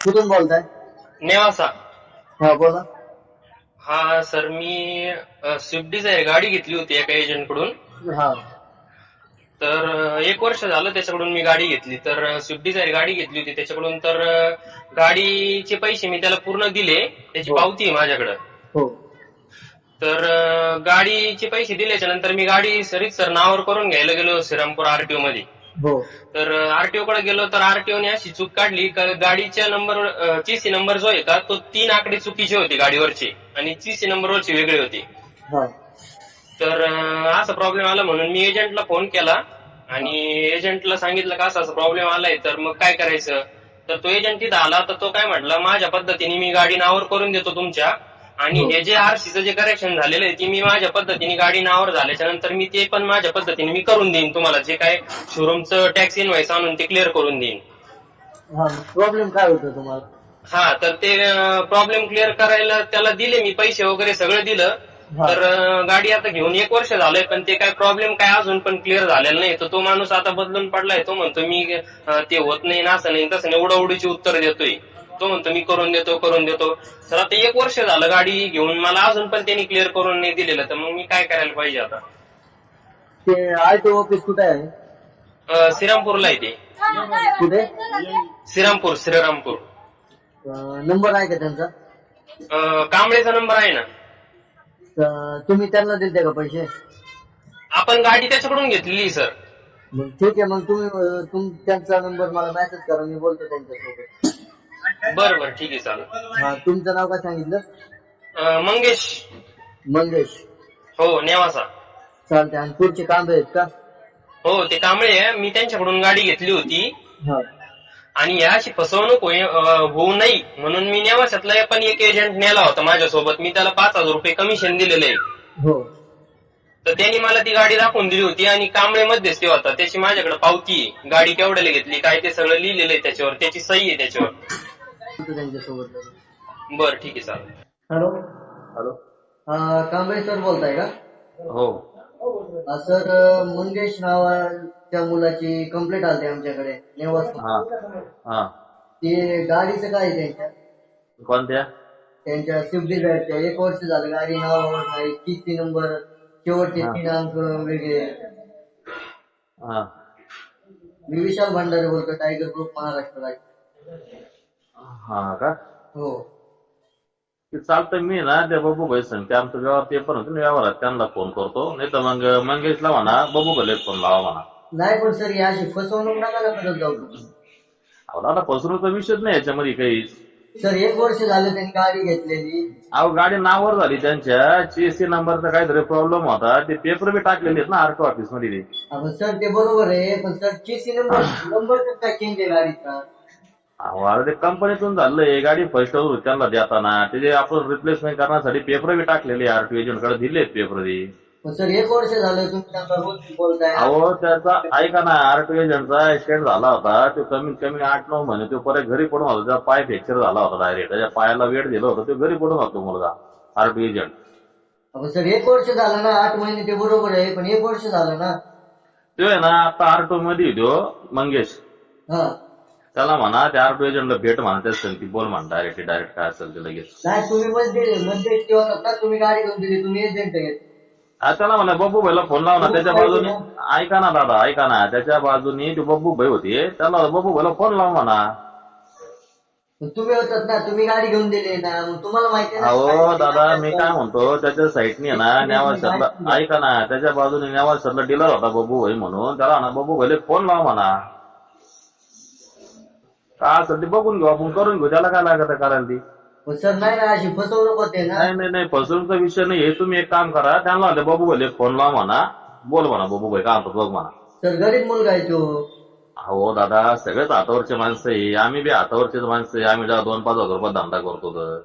कुठून बोलताय? नेवासा. हा बोला. हा सर, मी स्विफ्ट डिझायर गाडी घेतली होती एका एजंट कडून. हा तर 1 वर्ष झालं त्याच्याकडून मी गाडी घेतली. तर स्विफ्ट डिझायर गाडी घेतली होती त्याच्याकडून. तर गाडीचे पैसे मी त्याला पूर्ण दिले, त्याची हो पावती आहे माझ्याकडं. हो तर गाडीचे पैसे दिल्याच्या नंतर मी गाडी सर नावावर करून घ्यायला गेलो श्रीरामपूर आरटीओ मध्ये. हो तर आरटीओ कडे गेलो तर आरटीओने अशी चूक काढली का गाडीच्या नंबर चीसी नंबर जो आहे का तो 3 आकडे चुकीचे होते गाडीवरचे आणि चीसी नंबरवरचे वेगळे होते. हा तर असा प्रॉब्लेम आला म्हणून मी एजंटला फोन केला आणि एजंटला सांगितलं का असा प्रॉब्लेम आलाय तर मग काय करायचं. तर तो एजंट तिथं आला तर तो काय म्हटला, माझ्या पद्धतीने मी गाडी नावावर करून देतो तुमच्या, आणि हे जे आरसीचं जे करेक्शन झालेलं आहे ती मी माझ्या पद्धतीने गाडी नावावर झाल्याच्या नंतर मी ते पण माझ्या पद्धतीने मी करून देईन, तुम्हाला जे काय शोरूमचं टॅक्स इनव्हॉइस आणून ते क्लिअर करून देईन. हा प्रॉब्लेम काय होतो तुम्हाला? हा, तर ते प्रॉब्लेम क्लिअर करायला त्याला दिले मी पैसे वगैरे सगळं दिलं. हा. तर गाडी आता घेऊन 1 वर्ष झालंय पण ते काय प्रॉब्लेम काय अजून पण क्लिअर झालेला नाही. तर तो माणूस आता बदलून पडलाय. तो म्हणतो मी ते होत नाही ना, असं नाही तसं नाही, उडाउडीची उत्तर देतोय. तो म्हणतो मी करून देतो. तर आता 1 वर्ष झालं गाडी घेऊन, मला अजून पण त्यांनी क्लिअर करून नाही दिलेलं. तर मग मी काय करायला पाहिजे आता? ते आरटीओ ऑफिस कुठे आहे? श्रीरामपूरला आहे ते. कुठे? श्रीरामपूर. नंबर आहे का त्यांचा? कांबळेचा नंबर आहे ना. तुम्ही त्यांना दिलते का पैसे? आपण गाडी त्याच्याकडून घेतलेली सर. मग ठीक आहे, मग तुम्ही त्यांचा नंबर मला मेसेज करा, मी बोलतो त्यांच्यासोबत. बरं ठीक आहे, चालेल. हा, तुमचं नाव काय सांगितलं? मंगेश. मंगेश. हो, नेवासा. चालते. आणि पुढचे कांबे आहेत का? हो, ते कांबळे आहे. मी त्यांच्याकडून गाडी घेतली होती हा आणि याची फसवणूक होऊ नये म्हणून मी नेवासातला पण एक एजंट नेला होता माझ्यासोबत. मी त्याला 5,000 रुपये कमिशन दिलेलं आहे. हो तर त्यांनी मला ती गाडी दाखवून दिली होती आणि कांबळेमध्येच ते होता. त्याची माझ्याकडे पावती आहे, गाडी केवढ्याला घेतली काय ते सगळं लिहिलेलं आहे त्याच्यावर, त्याची सही आहे त्याच्यावर. त्यांच्यासोबत. बरं ठीक आहे, चालेल. हॅलो. हॅलो. कांबळे सर बोलताय का? हो. सर, मंगेश नावाच्या मुलाची कंप्लेंट आली आमच्याकडे नेवासा. हा हा. ते गाडीचं काय आहे कोणत्या? त्यांच्या स्विफ्ट डिझायरच्या 1 वर्ष झालं गाडी नावावर नाही, किती नंबर शेवटचे 3 अंक वेगळे. हा मी विशाल भंडारे बोलतो, टायगर ग्रुप महाराष्ट्र राज्य. हा का? हो. ते चालतं. मी ना त्या बबू भाई सांगते आमचं व्यवहार ते पण होतं व्यवहारात त्यांना फोन करतो, नाही तर मग मंगेशला म्हणा बबू भाईला फोन लावा म्हणा. नाही पण सर, याची फसवणूक नका ना करत जाऊ. अहो दादा, फसवणूकचा विषयच नाही याच्यामध्ये काहीच. सर, 1 वर्ष झालं त्यांनी गाडी घेतलेली. अहो गाडी नावावर झाली त्यांच्या, सीएससी नंबरचा काहीतरी प्रॉब्लेम होता, ते पेपर बी टाकलेले आहेत ना आरटीओ ऑफिस मध्ये ते. आपण सर ते बरोबर आहे, पण सर चीसी नंबर काय चेंज आहे गाडीचा? अहो अरे ते कंपनीतून झालंय, गाडी फर्स्ट होती त्यांना देताना ते आपण रिप्लेसमेंट करण्यासाठी पेपर बी टाकलेले आरटीओ एजंट कडे दिलेत पेपर ते. पण सर 1 वर्ष झालं तुम्ही त्यांचा रोज बोलताय. अहो त्याचा ऐका ना, आरटीओ एजंटचा ऍक्सिडेंट झाला होता, तो कमीत कमी 8-9 महिने तो परत घरी पडून होता. त्याचा पाय फ्रॅक्चर झाला होता डायरेक्ट, त्याच्या पायाला वेट दिलं होतं, तो घरी पडून होतो मुलगा आरटीओ एजंट. आपण सर 1 वर्ष झालं ना, 8 महिने ते बरोबर आहे, पण 1 वर्ष झालं ना. तो आहे ना आता आरटीओ मध्ये तो मंगेश, हा. त्याला म्हणा त्या आरटीओ एजंटला भेट म्हणा, त्याच ती बोल म्हणा डायरेक्ट काय असेल ते लगेच. नाही, तुम्ही मध्ये होतात ना, तुम्ही गाडी घेऊन दिली, तुम्ही एजंट आहेत. त्याला म्हणा बब्बू भाईला फोन लाव ना त्याच्या बाजूने. ऐका ना दादा, ऐका ना, त्याच्या बाजूनी ते बब्बू भाई होते, त्याला बब्बू भाईला फोन लाव म्हणा. तुम्ही होतात ना, तुम्ही गाडी घेऊन दिली ना, मग तुम्हाला माहिती आहे ना. अहो दादा, मी काय म्हणतो, त्याच्या साईटने ना नेवासरला, ऐका ना, त्याच्या बाजूने नेवासरला डीलर होता बब्बू भाई म्हणून, त्याला ना बब्बू भाईला फोन लाव म्हणा. का असेल ते बघून घेऊ, आपण करून घेऊ, त्याला काय लागत करायला ती. सर नाही ना, अशी फसवणूक होते ना. नाही फसवणूकचा विषय नाही. हे तुम्ही एक काम करा, त्यांना बबू भाईला फोन लाव म्हणा, बोल म्हणा बबू भाई काय बघ म्हणा. सर गरीब मुलगा आहे तो. हो दादा, सगळेच हातावरचे माणसं आहे, आम्ही बी हातावरचेच माणसं आहे. आम्ही 2-5 हजार रुपये धंदा करतो, तर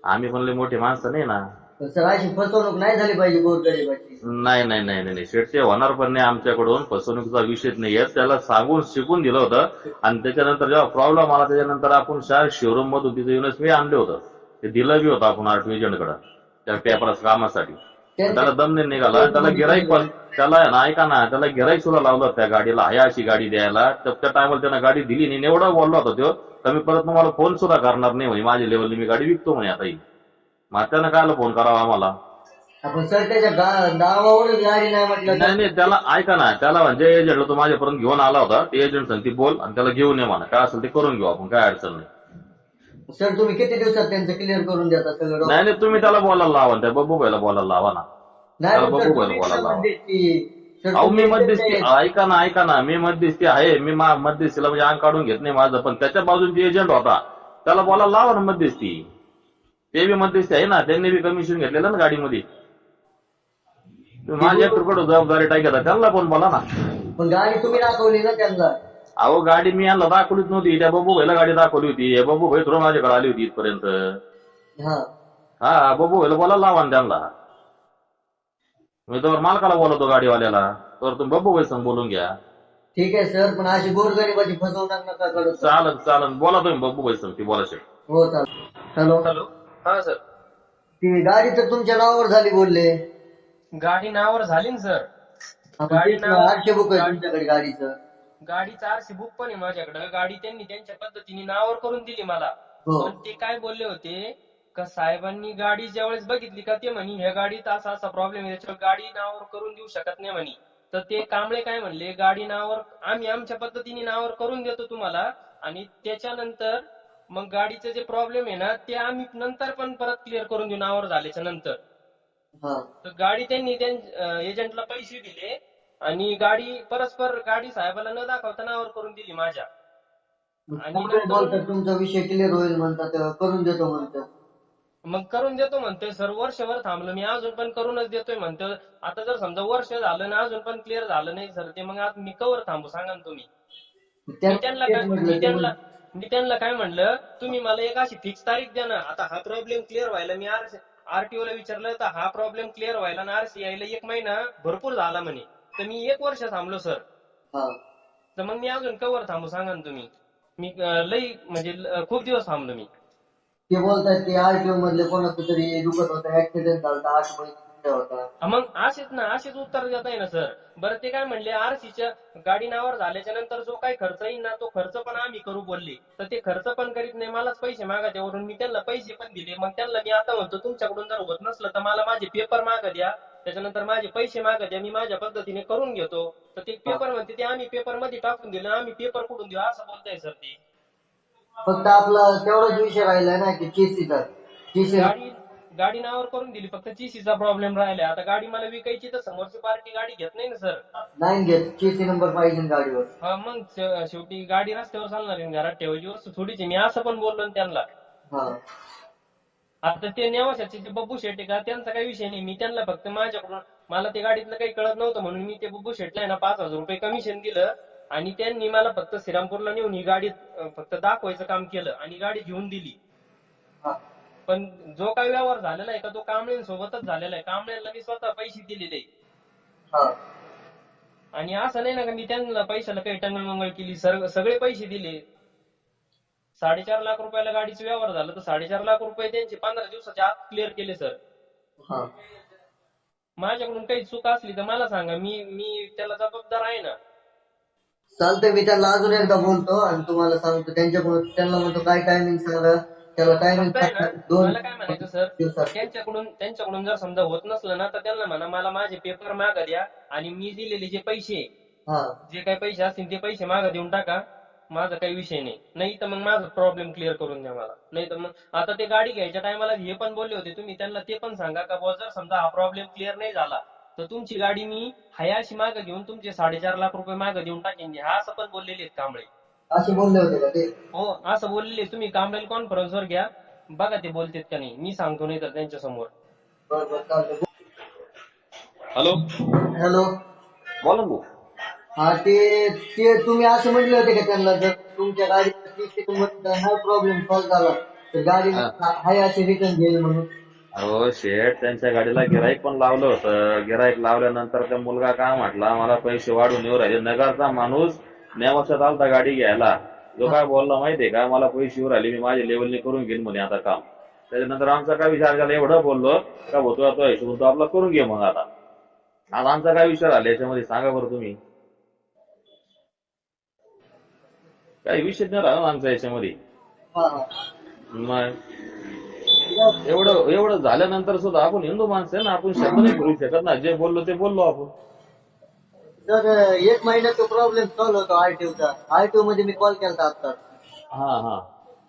आम्ही पण लई मोठी माणसं नाही ना. सर अशी फसवणूक नाही झाली पाहिजे गोरगरिबाची. नाही शेठ, ते होणार पण नाही आमच्याकडून. फसवणुकीचा विषयच नाहीये. त्याला सांगून शिकून दिलं होतं आणि त्याच्यानंतर जेव्हा प्रॉब्लेम आला त्याच्यानंतर आपण शोरूम मधून तिथे येऊनच मी आणले होतं, ते दिलं बी होतं आपण आरटीओ एजंटकडे त्या पेपरास कामासाठी. त्याला दम नाही निघाला. त्याला गिराईक पण त्याला ऐका ना, त्याला गिराईक सुद्धा लावलं त्या गाडीला, आहे अशी गाडी द्यायला. तर त्या टायमाला त्यानं गाडी दिली नाही, एवढा बोलला होता तो तर मी परत तुम्हाला फोन सुद्धा करणार नाही म्हणे, माझ्या लेवलने मी गाडी विकतो म्हणे आता ही. मग त्यानं कायला फोन करावा आम्हाला? आपण सर त्याच्या नावावरच गाडी नाही म्हटलं नाही तर नाही, त्याला ऐका ना, त्याला म्हणजे एजंटला तो माझ्यापर्यंत घेऊन आला होता, ते एजंट सांगते बोल आणि त्याला घेऊन ये म्हणा, काय असेल ते करून घेऊ आपण, काय अडचण नाही. सर तुम्ही किती दिवसात त्यांचं क्लिअर करून देता सगळं? नाही नाही, तुम्ही त्याला बोलायला लावा, त्या बब्बू भाईला बोलायला लावा ना, नाही त्याला पण सर बब्बू भाईला तुम्ही बोलायला लावा. मध्यस्थी सर अहो मी तुम्ही मध्यस्थी, ऐका ना, मी मध्यस्थी आहे, मी मध्यस्थीला म्हणजे अंग काढून घेत नाही माझं, पण त्याच्या बाजून जे एजंट होता त्याला बोलायला लावा ना मध्यस्थी. ते बी मध्यस्थी आहे ना, त्यांनी बी कमिशन घेतलेलं ना गाडीमध्ये. माझ्या एकटकडून जबाबदारी टाकता, त्यांना पण बोला ना. पण गाडी तुम्ही दाखवली ना त्यांना. अहो गाडी मी यांना दाखवलीच नव्हती, त्या बब्बू भाईला गाडी दाखवली होती, हे बब्बू भाई थोडं माझ्याकडे आली होती इथपर्यंत. हा हा, बब्बू भाईला बोलायला लावा ना त्यांना. मी तर मालकाला बोलवतो गाडीवाल्याला, तर तुम्ही बब्बू भाई संग बोलून घ्या. ठीक आहे सर, पण अशी गोरगरिबाची फसवणूक नका करू सर. चालन बोला तुम्ही बब्बू भाई संग, ती बोला शेट. हो चालेल. Hello hello. हा सर. ती गाडी तर तुमच्या नावावर झाली बोलले. गाडी नावावर झाली ना सर. आपण गाडी तेच नाव- 800 बुक आहे तुमच्याकडे गाडीचं. गाडीचं आरसी बुक पण आहे माझ्याकडे. गाडी त्यांनी त्यांच्या पद्धतीने नावावर करून दिली मला. हो पण ते काय बोलले होते का साहेबांनी गाडी ज्यावेळेस बघितली का ते म्हणे ह्या गाडीत असा असा प्रॉब्लेम आहे, त्याच्यावर गाडी नावावर करून देऊ शकत नाही म्हणे. तर ते कांबळे काय म्हणले, गाडी नावावर आम्ही आमच्या पद्धतीने नावावर करून देतो तुम्हाला, आणि त्याच्यानंतर मग गाडीचे जे प्रॉब्लेम आहे ना ते आम्ही नंतर पण परत क्लिअर करून देऊ नावावर झाल्याच्या नंतर. हा तर गाडी त्यांनी एजंटला पैसे दिले आणि गाडी परस्पर गाडी साहेबाला न दाखवता नावावर करून दिली माझ्या. आणि चांगले बोलतात, तुमचा विषय क्लिअर होईल म्हणतात, करून देतो म्हणतात. मग करून देतो म्हणतोय सर. वर्षभर थांबलो मी, अजून पण करूनच देतोय म्हणतोय. आता जर समजा वर्ष झालं ना अजून पण क्लिअर झालं नाही सर, ते मग आता मी कवर थांबू सांगा ना तुम्ही. मी त्यांना काय म्हणलं, तुम्ही मला एक अशी फिक्स तारीख द्या ना. आता हा प्रॉब्लेम क्लिअर व्हायला मी आरटीओ ला विचारलं तर हा प्रॉब्लेम क्लिअर व्हायला ना आरसीआयला 1 महिना भरपूर झाला म्हणे. तर मी 1 वर्ष थांबलो सर. हा तर मग मी अजून कवर थांबू सांगा ना तुम्ही. मी लई म्हणजे खूप दिवस थांबलो मी. ते बोलतात की आरटीओ मधले कोणाचं तरी दुखत होतं, ऍक्सिडेंट झाला, 8 महिने होता. मग असेच उत्तर देत आहे ना सर. बरं ते काय म्हणले, आरसीच्या गाडी नावावर झाल्याच्या नंतर जो काही खर्च येईल ना तो खर्च पण आम्ही करू बोलले. तर ते खर्च पण करीत नाही, मलाच पैसे मागा वरून. मी त्यांना पैसे पण दिले. मग त्यांना मी आता म्हणतो तुमच्याकडून जर होत नसलं तर मला माझे पेपर मागा द्या, त्याच्यानंतर माझे पैसे मागा द्या, मी माझ्या पद्धतीने करून घेतो. तर ते पेपर म्हणते ते आम्ही पेपर मध्ये टाकून दिलं, आम्ही पेपर कुठून देऊ असं बोलताय सर ते. फक्त आपला तेवढाच विषय राहिलाय ना की चीसीचा. गाडी नावावर करून दिली, फक्त चीसीचा प्रॉब्लेम राहिलाय. आता गाडी मला विकायची तर समोरची पार्टी गाडी घेत नाही ना सर. नाही घेत, चीसी नंबर पाहिजे गाडीवर. हा मग शेवटी गाडी रस्त्यावर चालणार आहे, घरात ठेवायची वस्तू थोडीच आहे. मी असं पण बोललो ना त्यांना. हा आता ते नेवाशाचे जे बब्बू शेट आहे का, त्यांचा काही विषय नाही. मी त्यांना फक्त माझ्याकडून, मला ते गाडीतलं काही कळत नव्हतं म्हणून मी ते बब्बू शेटला आहे ना 5,000 रुपये कमिशन दिलं, आणि त्यांनी मला फक्त श्रीरामपूरला नेऊन ही गाडी फक्त दाखवायचं काम केलं आणि गाडी घेऊन दिली. हा पण जो काही व्यवहार झालेला आहे का तो कांबळेंसोबतच झालेला आहे. कांबळेंना मी स्वतः पैसे दिलेले. हा आणि असं नाही ना का मी त्यांना पैशाला काही टंगळमंगळ केली. सगळे पैसे दिले. 4.5 लाख रुपयाला गाडीचा व्यवहार झाला तर 4.5 लाख रुपये त्यांचे 15 दिवसाच्या आत क्लिअर केले सर. हा माझ्याकडून काही चूक असली तर मला सांगा, मी त्याला जबाबदार आहे ना. चालतंय, मी त्याला अजून एकदा बोलतो आणि तुम्हाला सांगतो. त्यांच्याकडून त्यांना म्हणतो काय टायमिंग सांगा, त्याला टायमिंग मला काय म्हणायचं सर, दिवसात. त्यांच्याकडून जर समजा होत नसलं ना तर त्यांना म्हणा मला माझे पेपर मागा द्या आणि मी दिलेले जे पैसे, हा जे काही पैसे असतील ते पैसे मागा देऊन टाका. माझा काही विषय नाही तर मग माझा प्रॉब्लेम क्लिअर करून द्या मला. नाही तर मग आता ते गाडी घ्यायच्या टायमाला हे पण बोलले होते तुम्ही त्यांना, ते पण सांगा का बुवा जर समजा हा प्रॉब्लेम क्लिअर नाही झाला तर तुमची गाडी मी हयाशी मागे घेऊन तुमचे 4.5 लाख रुपये मागे देऊन टाकेन. हा असं पण बोललेले आहेत कांबळे. असे बोलले होते का ते? हो असं बोललेले. तुम्ही कांबळे कॉन्फरन्सवर घ्या, बघा ते बोलतेत का नाही. मी सांगतो नाही तर त्यांच्या समोर. बरोबर चालतंय. हॅलो हॅलो बोला भाऊ. हा ते तुम्ही असं म्हटले होते का त्यांना, जर तुमच्या गाडीचा हा प्रॉब्लेम सॉल्व्ह झाला तर गाडी हाय अशी रिटर्न घेईल म्हणून? अहो शेठ, त्यांच्या गाडीला गिराईक पण लावलं होतं. गिराईक लावल्यानंतर त्या मुलगा काय म्हटला, मला पैसे वाढून येऊ राहिले. नगरचा माणूस नेवाशात आलता गाडी घ्यायला. जो काय बोलला माहितीये का, मला पैसे येऊ राहिले, मी माझ्या लेवलने करून घेईन म्हणे आता काम. त्याच्यानंतर आमचा काय विचार झाला, एवढं बोललो का होतो तो हिशोब तो आपला करून घे. मग आता आमचा काय विचार आला याच्यामध्ये सांगा बरं तुम्ही. काही विषय नाही राहिला आमचा याच्यामध्ये. हा हा. मग एवढं झाल्यानंतर सुद्धा आपण हिंदू माणसं आहे ना, आपण शब्द नाही करू शकत ना, जे बोललो ते बोललो आपण. तर 1 महिन्यात तो प्रॉब्लेम सॉल्व्ह होतो आरटीओचा. आरटीओ मध्ये मी कॉल केला आता. हा हा.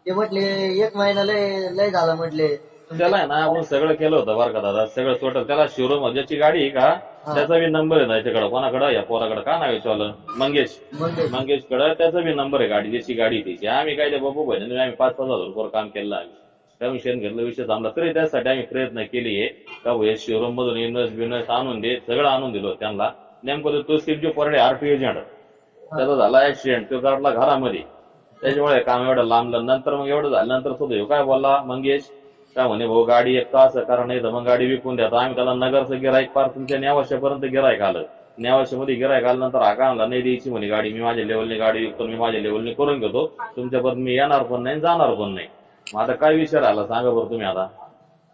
ते म्हटले 1 महिना लय लय झाला म्हटले. त्याला आहे ना आपण सगळं केलं होतं बरं का दादा, सगळं टोटल. त्याला शोरूम ज्याची गाडी आहे का त्याचा बी नंबर आहे त्याच्याकडे. कोणाकडे? या पोराकडे. का नाव आहे मंगेशकडे त्याचा बी नंबर आहे गाडी, ज्याची गाडी त्याची. आम्ही काय त्या बाबू बहिणी आम्ही 5-5 हजार रुपये काम केलं. आम्ही कमिशन घेतलं, विषय थांबला. तरी त्यासाठी आम्ही प्रयत्न केले का हे शोरूम मधून इन्व्हेस्ट आणून दे, सगळं आणून दिलं त्यांना. नेमकं तो शिवजी पोरडे आरटीओ एजंट, त्याचा झाला ऍक्सिडेंट, तो काढला घरामध्ये. त्याच्यामुळे काम एवढं लांबलं. नंतर मग एवढं झाल्यानंतर सुद्धा काय बोलला मंगेश, काय म्हणे भाऊ गाडी एक तास कारण नाही तर मग गाडी विकून द्या. आम्ही त्याला नगरचं गिराईक पार तुमच्या नेवाशापर्यंत गिराईक आलं. नेवाशामध्ये गिराईक आल्यानंतर आकांना नाही द्यायची म्हणे गाडी. मी माझ्या लेवलने गाडी विकतो, मी माझ्या लेवलने करून घेतो, तुमच्यापर्यंत मी येणार पण नाही जाणार पण नाही. मग आता काय विषय राहिला सांगा बरं तुम्ही आता.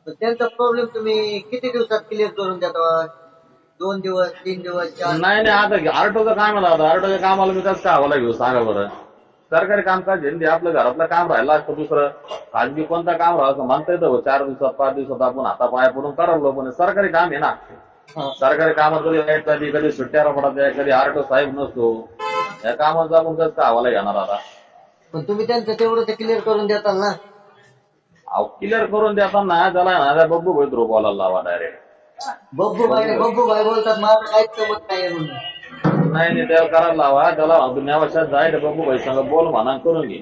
त्यांचा प्रॉब्लेम तुम्ही किती दिवसात क्लिअर करून देता? 2 दिवस, 3 दिवस, 4? नाही आता आरटोचं काम आहे आता. आरटोच्या कामाला मी कसं काय हवाला घेऊ सांगा बरं. सरकारी कामकाज आहे, आपलं घरातलं काम राहिलं असतं. दुसरं खाजगी कोणतं काम राहिलं म्हणता येतं 4 दिवसात 5 दिवसात आपण हातापाया पडून करावं. पण सरकारी काम आहे ना. सरकारी कामात कधी लाईट जाते, कधी सुट्ट्या पडत, कधी आरटो साहेब नसतो. या कामाचा आपण कसं काय हवाला घेणार आता. पण तुम्ही त्यांचं तेवढं ते क्लिअर करून देताल ना? क्लिअर करून देताना त्याला ना बब्बू भाई बोलायला लावा डायरेक्ट. बब्बू भाई बोलतात माझं काहीच जमत नाही म्हणून. नाही त्याला करायला लावा. त्याला नेवाशात जाय बब्बू भाई संग बोल म्हणा, करून घे.